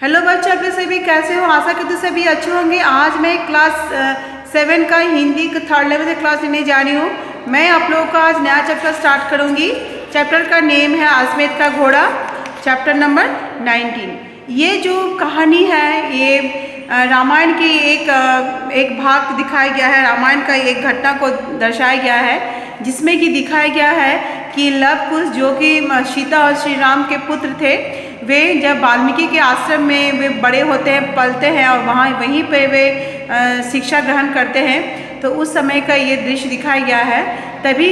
Hello बच्चे, आप लोग सभी कैसे हो? आशा करते सभी अच्छे होंगे। आज मैं क्लास 7 का हिंदी का 3rd लेवल से क्लास लेने जा रही हूँ। मैं आप लोगों का आज नया चैप्टर स्टार्ट करूँगी। चैप्टर का नेम है अश्वमेध का घोड़ा, चैप्टर नंबर 19। ये जो कहानी है ये रामायण की एक भाग दिखाया गया है। रामायण का एक घटना को दर्शाया गया है जिसमें कि दिखाया गया है कि लव कुश जो कि सीता और श्री राम के पुत्र थे, वे जब वाल्मीकि के आश्रम में वे बड़े होते हैं, पलते हैं और वहीं पे वे शिक्षा ग्रहण करते हैं। तो उस समय का ये दृश्य दिखाया गया है। तभी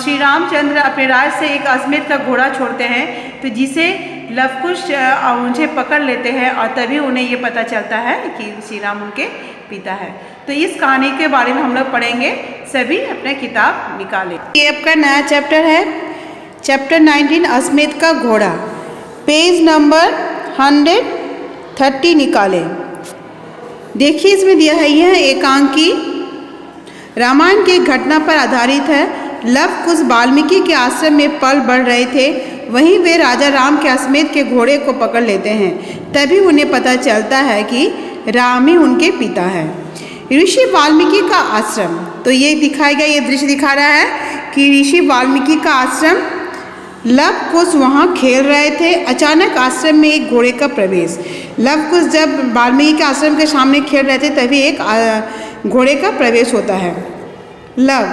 श्री रामचंद्र अपने राज से एक अश्वमेध का घोड़ा छोड़ते हैं, तो जिसे लव कुश उनसे पकड़ लेते हैं और तभी उन्हें ये पता चलता है कि श्री राम उनके पिता है। तो इस कहानी के बारे में हम लोग पढ़ेंगे। सभी अपने किताब निकालें। ये आपका नया चैप्टर है, चैप्टर 19 अश्वमेध का घोड़ा। पेज नंबर 130 निकालें। देखिए इसमें दिया है, यह एकांकी रामायण की घटना पर आधारित है। लव कुश वाल्मीकि के आश्रम में पल बढ़ रहे थे, वहीं वे राजा राम के अश्वमेध के घोड़े को पकड़ लेते हैं। तभी उन्हें पता चलता है कि राम ही उनके पिता है। ऋषि वाल्मीकि का आश्रम, तो ये दिखाया गया, ये दृश्य दिखा रहा है कि ऋषि वाल्मीकि का आश्रम, लव कुश वहाँ खेल रहे थे। अचानक आश्रम में एक घोड़े का प्रवेश। लव कुश जब वाल्मीकि के आश्रम के सामने खेल रहे थे तभी एक घोड़े का प्रवेश होता है। लव,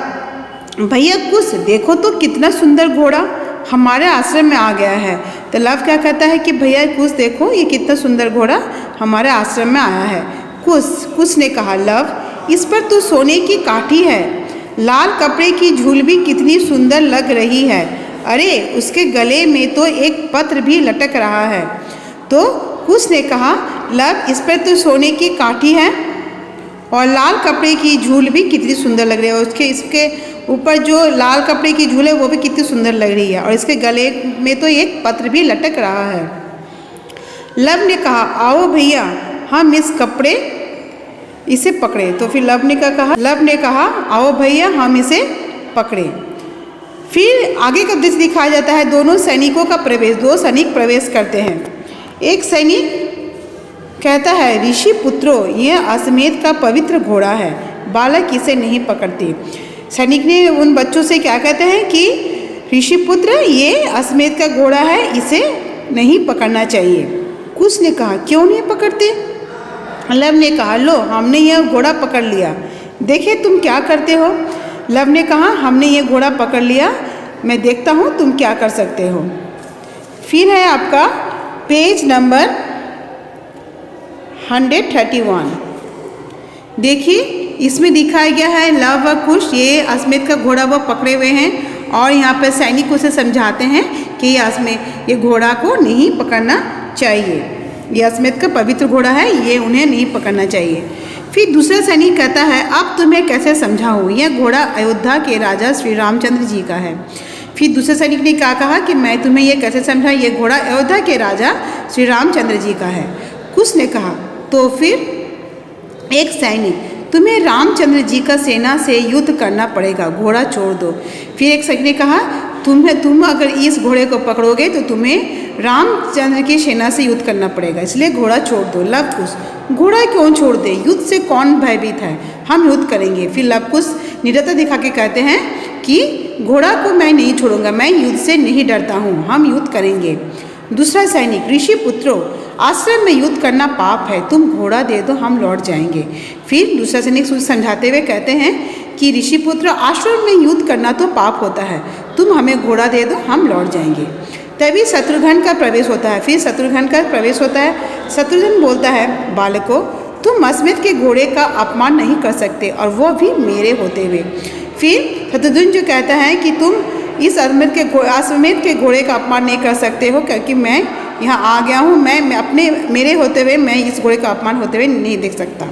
भैया कुश देखो तो कितना सुंदर घोड़ा हमारे आश्रम में आ गया है। तो लव क्या कहता है कि भैया कुश देखो ये कितना सुंदर घोड़ा हमारे आश्रम में आया है। कुश ने कहा, लव इस पर तो सोने की काठी है, लाल कपड़े की झूल भी कितनी सुंदर लग रही है। अरे उसके गले में तो एक पत्र भी लटक रहा है। तो कुश ने कहा, लव इस पर तो सोने की काठी है और लाल कपड़े की झूल भी कितनी सुंदर लग रही है। इसके ऊपर जो लाल कपड़े की झूल है वो भी कितनी सुंदर लग रही है और इसके गले में तो एक पत्र भी लटक रहा है। लव ने कहा, आओ भैया हम इसे पकड़े। तो फिर लव ने कहा आओ भैया हम इसे पकड़े। फिर आगे का दृश्य दिखाया जाता है, दोनों सैनिकों का प्रवेश। 2 सैनिक प्रवेश करते हैं। एक सैनिक कहता है, ऋषि पुत्रो यह अश्वमेध का पवित्र घोड़ा है, बालक इसे नहीं पकड़ते। सैनिक ने उन बच्चों से क्या कहते हैं कि ऋषि पुत्र ये अश्वमेध का घोड़ा है, इसे नहीं पकड़ना चाहिए। कुश ने कहा, क्यों नहीं पकड़ते? लव ने कहा, लो हमने यह घोड़ा पकड़ लिया, देखिए तुम क्या करते हो। लव ने कहा, हमने ये घोड़ा पकड़ लिया, मैं देखता हूँ तुम क्या कर सकते हो। फिर है आपका पेज नंबर 131। देखिए इसमें दिखाया गया है लव व कुश, ये अश्वमेध का घोड़ा वो पकड़े हुए हैं और यहाँ पर सैनिक उसे समझाते हैं कि ये घोड़ा को नहीं पकड़ना चाहिए, ये अश्वमेध का पवित्र घोड़ा है, ये उन्हें नहीं पकड़ना चाहिए। फिर दूसरा सैनिक कहता है, अब तुम्हें कैसे समझाऊँ, यह घोड़ा अयोध्या के राजा श्री रामचंद्र जी का है। फिर दूसरे सैनिक ने क्या कहा कि मैं तुम्हें यह कैसे समझाऊँ, यह घोड़ा अयोध्या के राजा श्री रामचंद्र जी का है। कुश ने कहा, तो फिर एक सैनिक, तुम्हें रामचंद्र जी का सेना से युद्ध करना पड़ेगा, घोड़ा छोड़ दो। फिर एक सैनिक ने कहा, तुम अगर इस घोड़े को पकड़ोगे तो तुम्हें रामचंद्र की सेना से युद्ध करना पड़ेगा, इसलिए घोड़ा छोड़ दो। लव कुश, घोड़ा क्यों छोड़ दे, युद्ध से कौन भयभीत है, हम युद्ध करेंगे। फिर लव कुश निडरता दिखा के कहते हैं कि घोड़ा को मैं नहीं छोड़ूंगा, मैं युद्ध से नहीं डरता हूँ, हम युद्ध करेंगे। दूसरा सैनिक, ऋषि पुत्रो आश्रम में युद्ध करना पाप है, तुम घोड़ा दे दो हम लौट जाएंगे। फिर दूसरा सैनिक समझाते हुए कहते हैं कि ऋषि पुत्र आश्रम में युद्ध करना तो पाप होता है, तुम हमें घोड़ा दे दो हम लौट जाएंगे। तभी शत्रुघ्न का प्रवेश होता है। फिर शत्रुघ्न का प्रवेश होता है। शत्रुघ्न बोलता है, बालको तुम अश्वमेध के घोड़े का अपमान नहीं कर सकते और वो भी मेरे होते हुए। फिर शत्रुघ्न जो कहता है कि तुम इस अश्वमेध के घोड़े का अपमान नहीं कर सकते हो क्योंकि मैं यहाँ आ गया हूँ, मेरे होते हुए मैं इस घोड़े का अपमान होते हुए नहीं देख सकता।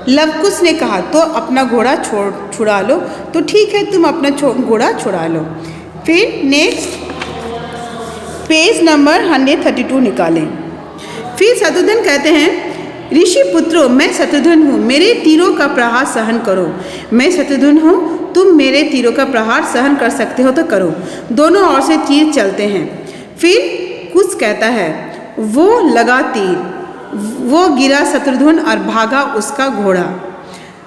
लव कुश ने कहा, तो अपना घोड़ा छुड़ा लो। तो ठीक है, तुम अपना घोड़ा छुड़ा लो। फिर नेक्स्ट पेज नंबर 132 निकालें। फिर शत्रुघ्न कहते हैं, ऋषि पुत्रों मैं शत्रुघ्न हूँ, मेरे तीरों का प्रहार सहन करो। मैं शत्रुघ्न हूँ, तुम मेरे तीरों का प्रहार सहन कर सकते हो तो करो। दोनों ओर से तीर चलते हैं। फिर कुश कहता है, वो लगा तीर, वो गिरा शत्रुघ्न और भागा उसका घोड़ा।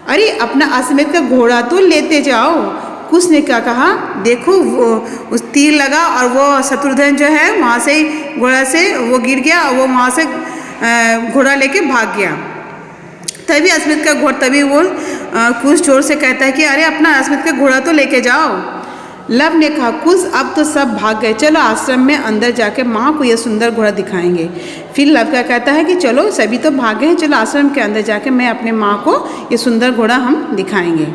अरे अपना अश्वमेध का घोड़ा तो लेते जाओ। कुश ने क्या कहा, देखो वो उस तीर लगा और वो शत्रुघ्न जो है वहाँ से घोड़ा से वो गिर गया और वो वहाँ से घोड़ा लेके भाग गया। तभी अश्वमेध का घोड़ा, तभी वो कुश जोर से कहता है कि अरे अपना अश्वमेध का घोड़ा तो लेके जाओ। लव ने कहा, कुश अब तो सब भाग गए, चलो आश्रम में अंदर जाके माँ को ये सुंदर घोड़ा दिखाएंगे। फिर लव क्या कहता है कि चलो सभी तो भाग गए, चलो आश्रम के अंदर जाके मैं अपने माँ को ये सुंदर घोड़ा हम दिखाएंगे।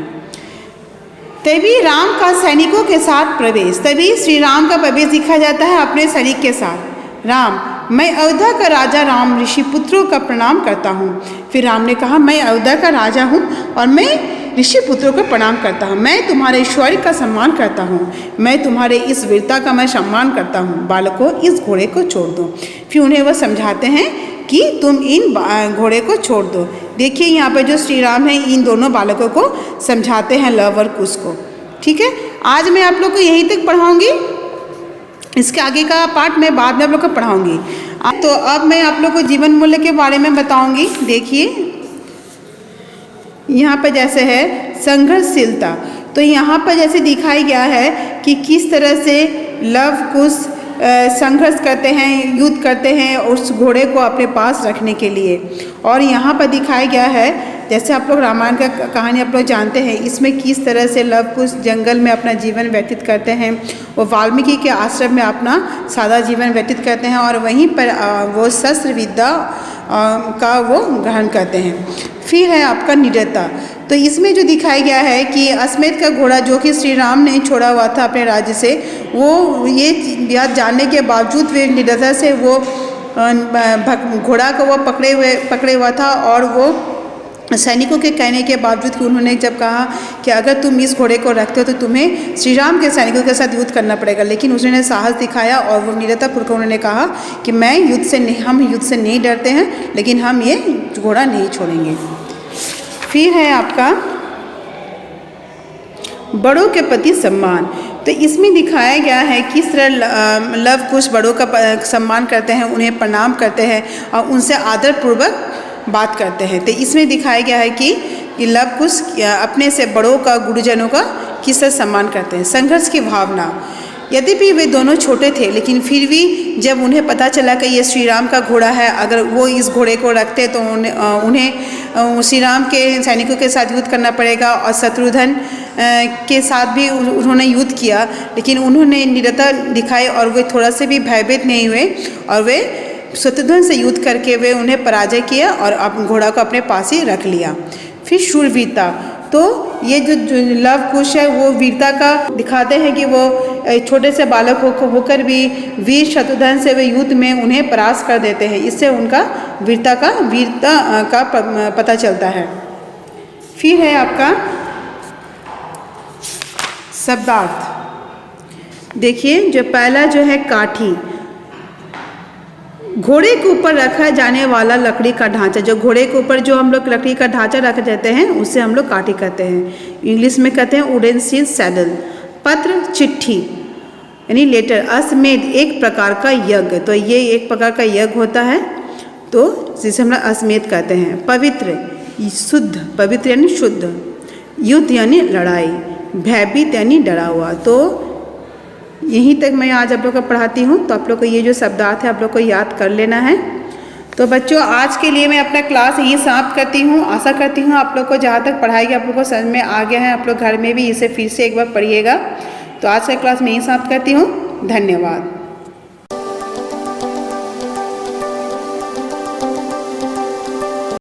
तभी राम का सैनिकों के साथ प्रवेश, तभी श्री राम का प्रवेश दिखा जाता है अपने सैनिक के साथ। राम, मैं अयोध्या का राजा राम ऋषि पुत्रों का प्रणाम करता हूँ। फिर राम ने कहा, मैं अयोध्या का राजा हूँ और मैं ऋषि पुत्रों को प्रणाम करता हूँ। मैं तुम्हारे शौर्य का सम्मान करता हूँ, मैं तुम्हारे इस वीरता का मैं सम्मान करता हूँ। बालकों, इस घोड़े को छोड़ दो। फिर उन्हें वह समझाते हैं कि तुम इन घोड़े को छोड़ दो। देखिए यहाँ पर जो श्री राम है इन दोनों बालकों को समझाते हैं, लव और कुश को। ठीक है, आज मैं आप लोग को यहीं तक पढ़ाऊँगी, इसके आगे का पार्ट मैं बाद में आप लोग को पढ़ाऊँगी। तो अब मैं आप लोग को जीवन मूल्य के बारे में बताऊँगी। देखिए यहाँ पर जैसे है संघर्षशीलता, तो यहाँ पर जैसे दिखाई गया है कि किस तरह से लव कुश संघर्ष करते हैं, युद्ध करते हैं उस घोड़े को अपने पास रखने के लिए। और यहाँ पर दिखाया गया है जैसे आप लोग रामायण का कहानी आप लोग जानते हैं, इसमें किस तरह से लव कुश जंगल में अपना जीवन व्यतीत करते हैं, वो वाल्मीकि के आश्रम में अपना सादा जीवन व्यतीत करते हैं और वहीं पर वो शस्त्र विद्या का वो ग्रहण करते हैं। फिर है आपका निडरता, तो इसमें जो दिखाया गया है कि अश्वमेध का घोड़ा जो कि श्री राम ने छोड़ा हुआ था अपने राज्य से, वो ये बात जानने के बावजूद वे निडरता से वो घोड़ा को वो पकड़े हुआ था और वो सैनिकों के कहने के बावजूद कि उन्होंने जब कहा कि अगर तुम इस घोड़े को रखते हो तो तुम्हें श्री राम के सैनिकों के साथ युद्ध करना पड़ेगा, लेकिन उसने साहस दिखाया और वो निडरतापूर्वक उन्होंने कहा कि हम युद्ध से नहीं डरते हैं, लेकिन हम ये घोड़ा नहीं छोड़ेंगे। फिर है आपका बड़ों के प्रति सम्मान, तो इसमें दिखाया गया है किस तरह लव कुश बड़ों का सम्मान करते हैं, उन्हें प्रणाम करते हैं और उनसे आदरपूर्वक बात करते हैं। तो इसमें दिखाया गया है कि लव कुश अपने से बड़ों का, गुरुजनों का किस तरह सम्मान करते हैं। संघर्ष की भावना, यद्यपि वे दोनों छोटे थे लेकिन फिर भी जब उन्हें पता चला कि ये श्री राम का घोड़ा है, अगर वो इस घोड़े को रखते तो उन्हें श्री राम के सैनिकों के साथ युद्ध करना पड़ेगा और शत्रुघ्न के साथ भी उन्होंने युद्ध किया, लेकिन उन्होंने निडरता दिखाई और वे थोड़ा से भी भयभीत नहीं हुए और वे शत्रुघ्न से युद्ध करके वे उन्हें पराजय किया और घोड़ा को अपने पास ही रख लिया। फिर शूरवीरता, तो ये जो लव कुश है वो वीरता का दिखाते हैं कि वो छोटे से बालक होकर भी वीर शत्रुघ्न से वे युद्ध में उन्हें परास्त कर देते हैं, इससे उनका वीरता का पता चलता है। फिर है आपका शब्दार्थ, देखिए जो पहला जो है काठी, घोड़े के ऊपर रखा जाने वाला लकड़ी का ढांचा, जो घोड़े के ऊपर जो हम लोग लकड़ी का ढांचा रख देते हैं उससे हम लोग काठी कहते हैं, इंग्लिश में कहते हैं वुडन सील सैडल। पत्र, चिट्ठी यानी लेटर। अश्वमेध एक प्रकार का यज्ञ, तो ये एक प्रकार का यज्ञ होता है तो जिसे हम लोग अश्वमेध कहते हैं। पवित्र, शुद्ध, पवित्र यानी शुद्ध। युद्ध यानी लड़ाई। भयभीत यानी डरा हुआ। तो यहीं तक मैं आज आप लोग को पढ़ाती हूँ, तो आप लोग को ये जो शब्दार्थ है आप लोग को याद कर लेना है। तो बच्चों आज के लिए मैं अपना क्लास यहीं समाप्त करती हूँ। आशा करती हूँ आप लोग को जहाँ तक पढ़ाई आप लोग को समझ में आ गया है, आप लोग घर में भी इसे फिर से एक बार पढ़िएगा। तो आज का क्लास मैं यहीं समाप्त करती हूँ। धन्यवाद।